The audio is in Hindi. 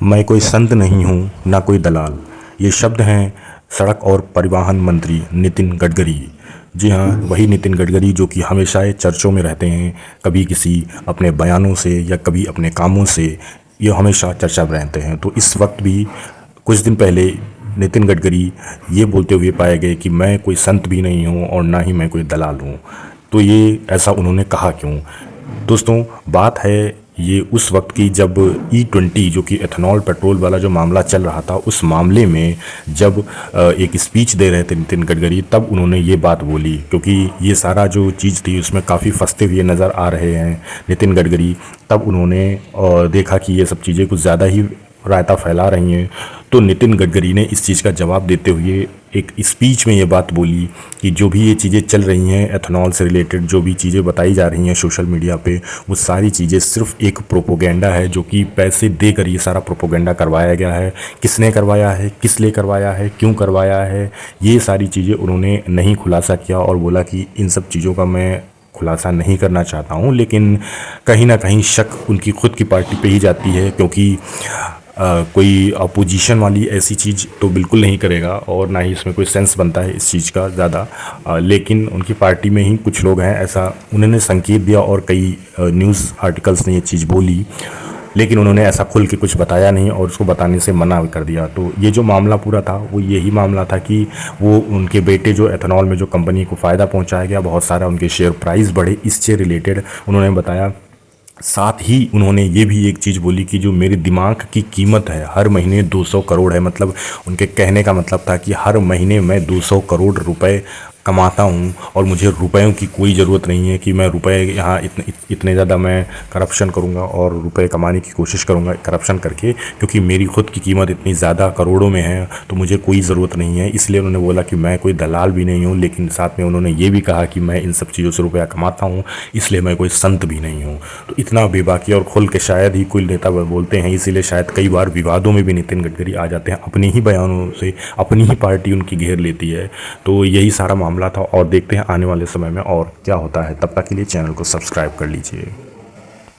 मैं कोई संत नहीं हूँ, ना कोई दलाल। ये शब्द हैं सड़क और परिवहन मंत्री नितिन गडकरी। जी हाँ, वही नितिन गडकरी जो कि हमेशा ये चर्चों में रहते हैं, कभी किसी अपने बयानों से या कभी अपने कामों से ये हमेशा चर्चा में रहते हैं। तो इस वक्त भी कुछ दिन पहले नितिन गडकरी ये बोलते हुए पाए गए कि मैं कोई संत भी नहीं हूँ और ना ही मैं कोई दलाल हूँ। तो ये ऐसा उन्होंने कहा क्यों? दोस्तों, बात है ये उस वक्त की जब E20 जो कि एथेनॉल पेट्रोल वाला जो मामला चल रहा था, उस मामले में जब एक स्पीच दे रहे थे नितिन गडकरी, तब उन्होंने ये बात बोली। क्योंकि ये सारा जो चीज़ थी उसमें काफ़ी फंसते हुए नज़र आ रहे हैं नितिन गडकरी। तब उन्होंने देखा कि ये सब चीज़ें कुछ ज़्यादा ही रायता फैला रही हैं। तो नितिन गडकरी ने इस चीज़ का जवाब देते हुए एक स्पीच में ये बात बोली कि जो भी ये चीज़ें चल रही हैं एथेनॉल से रिलेटेड, जो भी चीज़ें बताई जा रही हैं सोशल मीडिया पे, वो सारी चीज़ें सिर्फ एक प्रोपोगेंडा है, जो कि पैसे देकर ये सारा प्रोपोगेंडा करवाया गया है। किसने करवाया है, किस लिए करवाया है, क्यों करवाया है, ये सारी चीज़ें उन्होंने नहीं खुलासा किया और बोला कि इन सब चीज़ों का मैं खुलासा नहीं करना चाहता हूँ। लेकिन कहीं ना कहीं शक उनकी खुद की पार्टी पे ही जाती है, क्योंकि कोई अपोजिशन वाली ऐसी चीज़ तो बिल्कुल नहीं करेगा और ना ही इसमें कोई सेंस बनता है इस चीज़ का ज़्यादा। लेकिन उनकी पार्टी में ही कुछ लोग हैं, ऐसा उन्होंने संकेत दिया और कई न्यूज़ आर्टिकल्स ने ये चीज़ बोली, लेकिन उन्होंने ऐसा खुल के कुछ बताया नहीं और उसको बताने से मना कर दिया। तो ये जो मामला पूरा था वो यही मामला था कि वो उनके बेटे जो एथेनॉल में जो कंपनी को फ़ायदा पहुंचाया गया, बहुत सारा उनके शेयर प्राइस बढ़े, इससे रिलेटेड उन्होंने बताया। साथ ही उन्होंने ये भी एक चीज़ बोली कि जो मेरे दिमाग की कीमत है हर महीने 200 करोड़ है। मतलब उनके कहने का मतलब था कि हर महीने मैं 200 करोड़ रुपए कमाता हूँ और मुझे रुपयों की कोई ज़रूरत नहीं है कि मैं रुपए यहाँ इतने ज़्यादा मैं करप्शन करूँगा और रुपए कमाने की कोशिश करूँगा करप्शन करके, क्योंकि मेरी खुद की कीमत इतनी ज़्यादा करोड़ों में है, तो मुझे कोई ज़रूरत नहीं है। इसलिए उन्होंने बोला कि मैं कोई दलाल भी नहीं हूँ। लेकिन साथ में उन्होंने ये भी कहा कि मैं इन सब चीज़ों से रुपया कमाता हूँ, इसलिए मैं कोई संत भी नहीं हूँ। तो इतना बेबाकी और खुल के शायद ही कोई नेता बोलते हैं, इसीलिए शायद कई बार विवादों में भी नितिन गडकरी आ जाते हैं, अपने ही बयानों से अपनी ही पार्टी उनकी घेर लेती है। तो यही सारा मामला था और देखते हैं आने वाले समय में और क्या होता है। तब तक के लिए चैनल को सब्सक्राइब कर लीजिए।